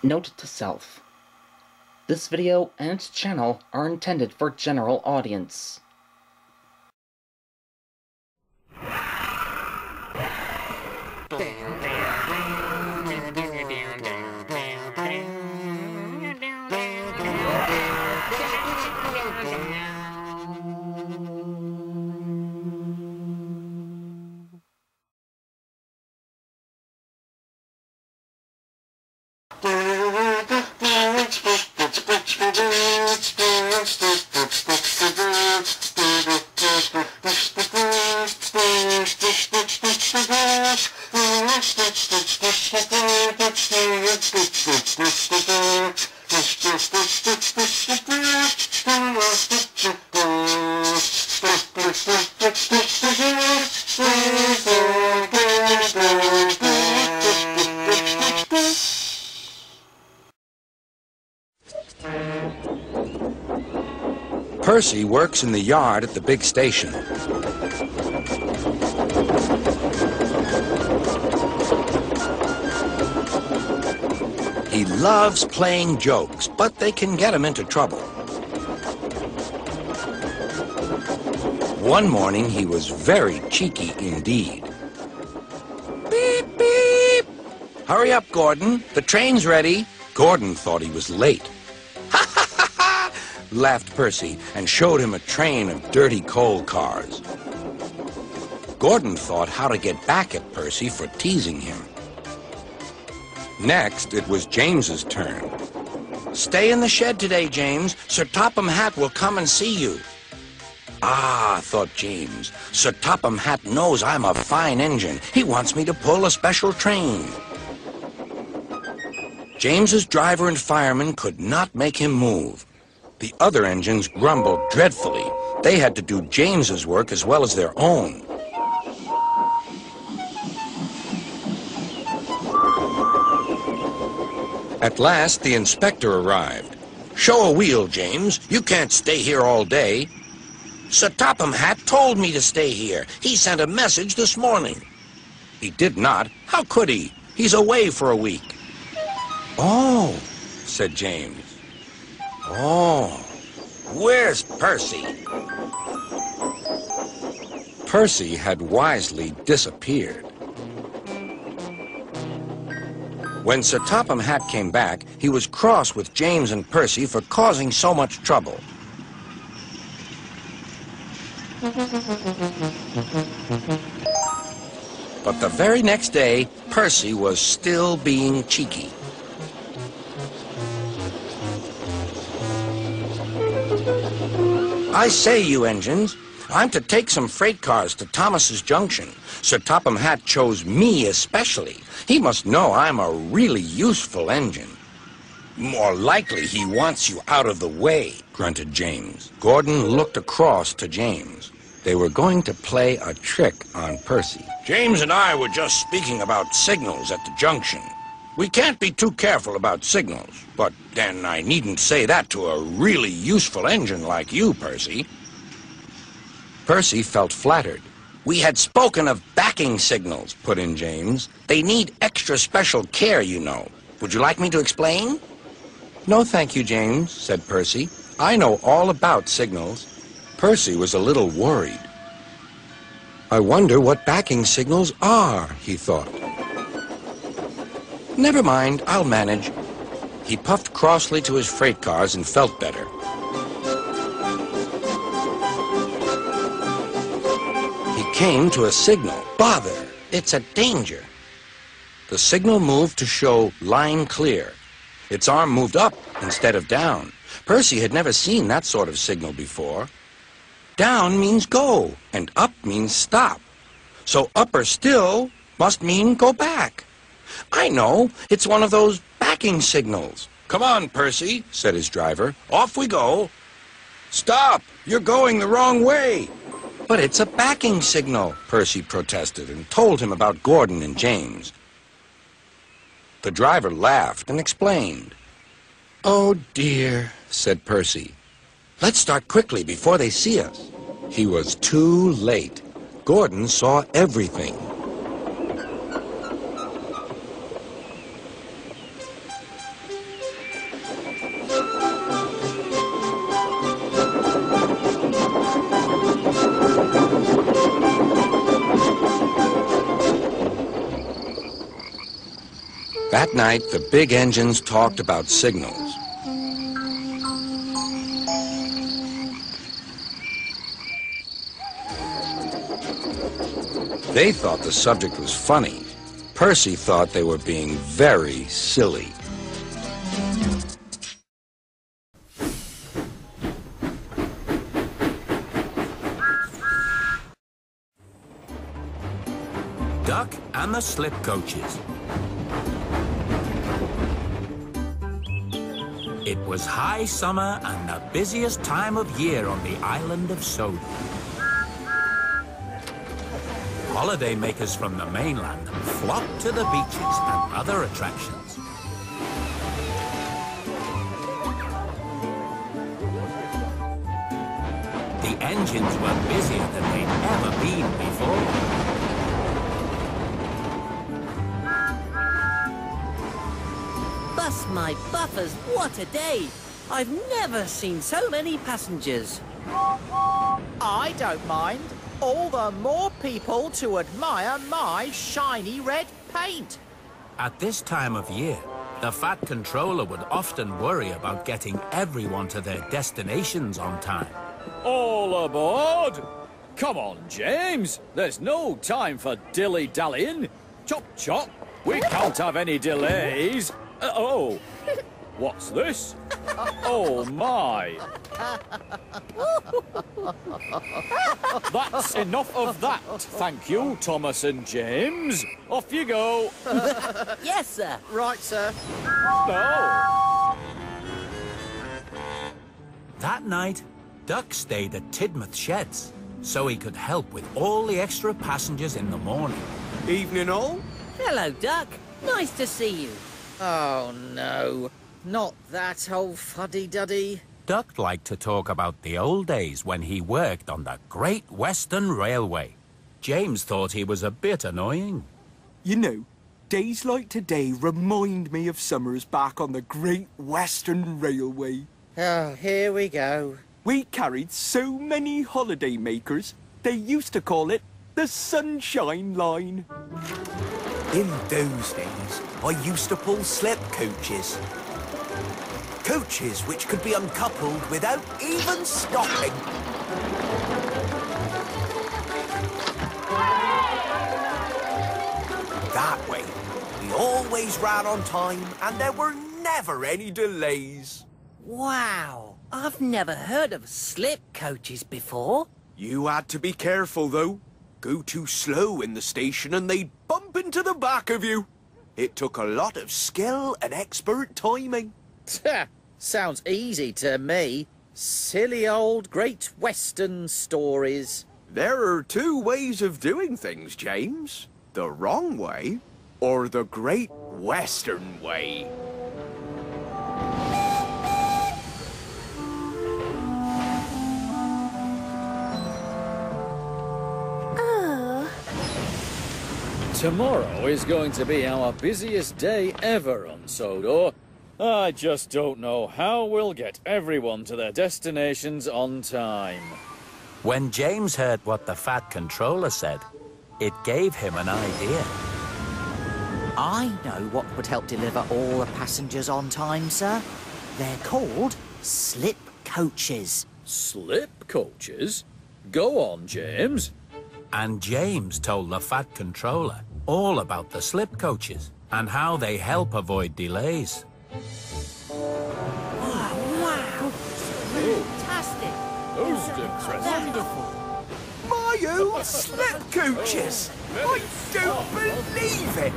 Note to self. This video and its channel are intended for general audience. Percy works in the yard at the big station. He loves playing jokes, but they can get him into trouble. One morning, he was very cheeky indeed. Beep, beep! Hurry up, Gordon. The train's ready. Gordon thought he was late. Laughed Percy and showed him a train of dirty coal cars. Gordon thought how to get back at Percy for teasing him. Next, it was James's turn. Stay in the shed today, James. Sir Topham Hatt will come and see you. Ah, thought James, Sir Topham Hatt knows I'm a fine engine. He wants me to pull a special train. James's driver and fireman could not make him move. The other engines grumbled dreadfully. They had to do James's work as well as their own. At last, the inspector arrived. Show a wheel, James. You can't stay here all day. Sir Topham Hatt told me to stay here. He sent a message this morning. He did not. How could he? He's away for a week. Oh, said James. Oh, where's Percy? Percy had wisely disappeared. When Sir Topham Hatt came back, he was cross with James and Percy for causing so much trouble. But the very next day, Percy was still being cheeky. I say, you engines, I'm to take some freight cars to Thomas's Junction. Sir Topham Hatt chose me especially. He must know I'm a really useful engine. More likely he wants you out of the way, grunted James. Gordon looked across to James. They were going to play a trick on Percy. James and I were just speaking about signals at the junction. We can't be too careful about signals, but then I needn't say that to a really useful engine like you, Percy. Percy felt flattered. We had spoken of backing signals, put in James. They need extra special care, you know. Would you like me to explain? No, thank you, James, said Percy. I know all about signals. Percy was a little worried. I wonder what backing signals are, he thought. Never mind, I'll manage. He puffed crossly to his freight cars and felt better. He came to a signal. Bother! It's a danger. The signal moved to show line clear. Its arm moved up instead of down. Percy had never seen that sort of signal before. Down means go, and up means stop. So upper still must mean go back. I know, it's one of those backing signals. Come on, Percy, said his driver. Off we go. Stop! You're going the wrong way. But it's a backing signal, Percy protested and told him about Gordon and James. The driver laughed and explained. Oh, dear, said Percy. Let's start quickly before they see us. He was too late. Gordon saw everything. That night, the big engines talked about signals. They thought the subject was funny. Percy thought they were being very silly. Duck and the Slip Coaches. It was high summer and the busiest time of year on the island of Sodor. Holiday makers from the mainland flocked to the beaches and other attractions. The engines were busier than they'd ever been before. Bust my buffers, what a day! I've never seen so many passengers. I don't mind. All the more people to admire my shiny red paint. At this time of year, the Fat Controller would often worry about getting everyone to their destinations on time. All aboard! Come on, James. There's no time for dilly-dallying. Chop, chop. We can't have any delays. Oh, what's this? Oh, my. That's enough of that. Thank you, Thomas and James. Off you go. Yes, sir. Right, sir. No. That night, Duck stayed at Tidmouth Sheds so he could help with all the extra passengers in the morning. Evening all. Hello, Duck. Nice to see you. Oh, no. Not that old fuddy-duddy. Duck liked to talk about the old days when he worked on the Great Western Railway. James thought he was a bit annoying. You know, days like today remind me of summers back on the Great Western Railway. Oh, here we go. We carried so many holiday makers, they used to call it the Sunshine Line. In those days, I used to pull slip coaches. Coaches which could be uncoupled without even stopping. That way, we always ran on time and there were never any delays. Wow. I've never heard of slip coaches before. You had to be careful, though. Go too slow in the station and they'd bump into the back of you. It took a lot of skill and expert timing. Sounds easy to me. Silly old Great Western stories. There are two ways of doing things, James. The wrong way or the Great Western way. Tomorrow is going to be our busiest day ever on Sodor. I just don't know how we'll get everyone to their destinations on time. When James heard what the Fat Controller said, it gave him an idea. I know what would help deliver all the passengers on time, sir. They're called slip coaches. Slip coaches? Go on, James. And James told the Fat Controller all about the slip coaches and how they help avoid delays. Wow. Fantastic. Most impressive. My old slip coaches! I don't believe it!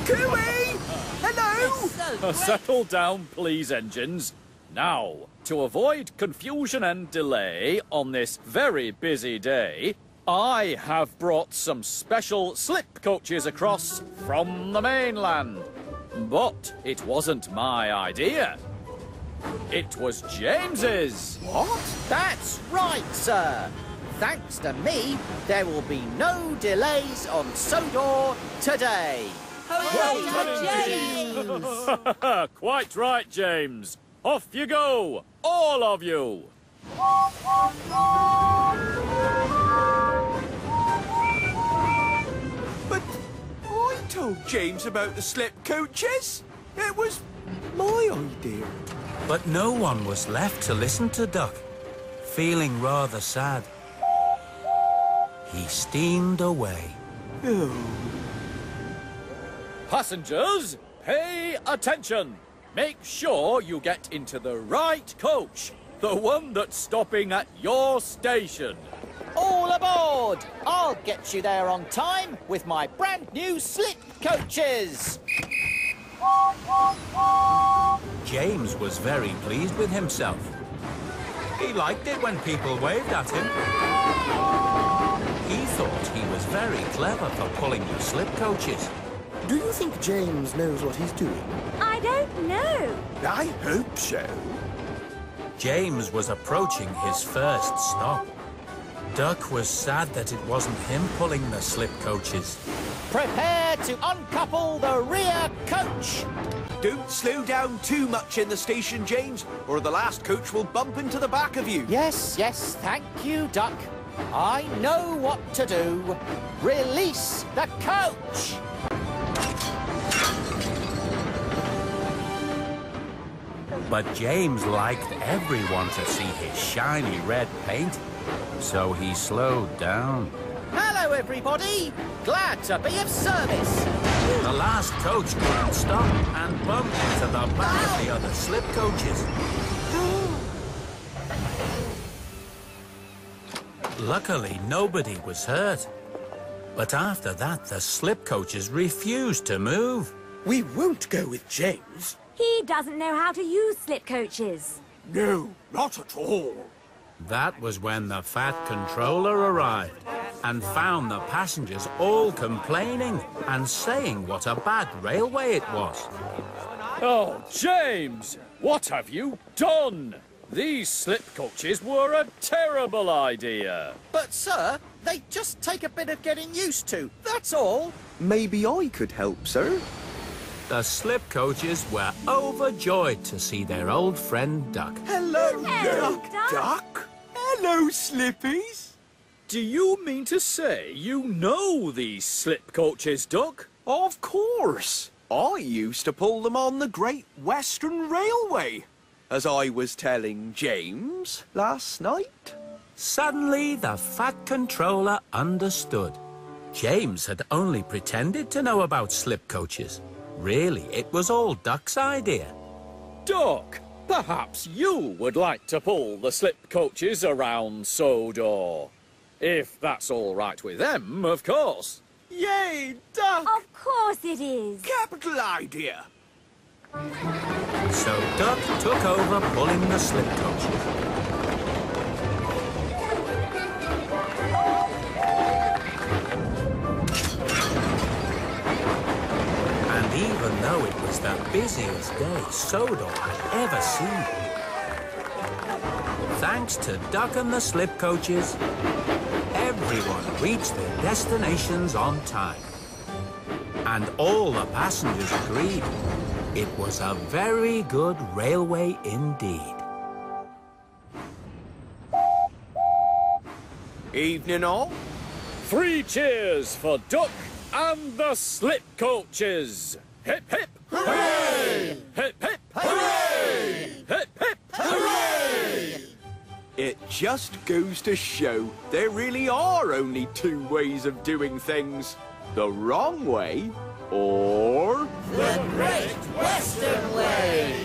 Cooey! Hello! So great. Settle down, please, engines. Now, to avoid confusion and delay on this very busy day, I have brought some special slip coaches across from the mainland. But it wasn't my idea. It was James's. What? That's right, sir. Thanks to me, there will be no delays on Sodor today. Hooray for James! Quite right, James. Off you go, all of you. But I told James about the slip coaches. It was my idea. But no one was left to listen to Duck. Feeling rather sad, he steamed away. Oh. Passengers, pay attention. Make sure you get into the right coach. The one that's stopping at your station. All aboard! I'll get you there on time with my brand new slip coaches. James was very pleased with himself. He liked it when people waved at him. He thought he was very clever for pulling the slip coaches. Do you think James knows what he's doing? I don't know. I hope so. James was approaching his first stop. Duck was sad that it wasn't him pulling the slip coaches. Prepare to uncouple the rear coach. Don't slow down too much in the station, James, or the last coach will bump into the back of you. Yes, thank you, Duck. I know what to do. Release the coach. But James liked everyone to see his shiny red paint, so he slowed down. Hello, everybody. Glad to be of service. The last coach couldn't stop and bumped into the back of the other slip coaches. Luckily, nobody was hurt. But after that, the slip coaches refused to move. We won't go with James. He doesn't know how to use slip coaches. No, not at all. That was when the fat controller arrived and found the passengers all complaining and saying what a bad railway it was. Oh, James, what have you done? These slip coaches were a terrible idea. But, sir, they just take a bit of getting used to, that's all. Maybe I could help, sir. The slip coaches were overjoyed to see their old friend Duck. Hello, Hello, Duck. Duck. Hello, Slippies. Do you mean to say you know these slip coaches, Duck? Of course. I used to pull them on the Great Western Railway, as I was telling James last night. Suddenly, the fat controller understood. James had only pretended to know about slip coaches. Really, it was all Duck's idea. Duck, perhaps you would like to pull the slip coaches around Sodor. If that's all right with them, of course. Yay, Duck! Of course it is. Capital idea. So Duck took over pulling the slip coaches. And even though it was the busiest day Sodor had ever seen, thanks to Duck and the slip coaches, everyone reached their destinations on time. And all the passengers agreed it was a very good railway indeed. Evening all. 3 cheers for Duck and the slip coaches. Hip, hip. Hooray! Hip, hip. Hooray! Hip, hip. Hooray! It just goes to show there really are only 2 ways of doing things. The wrong way or The Great Western Way.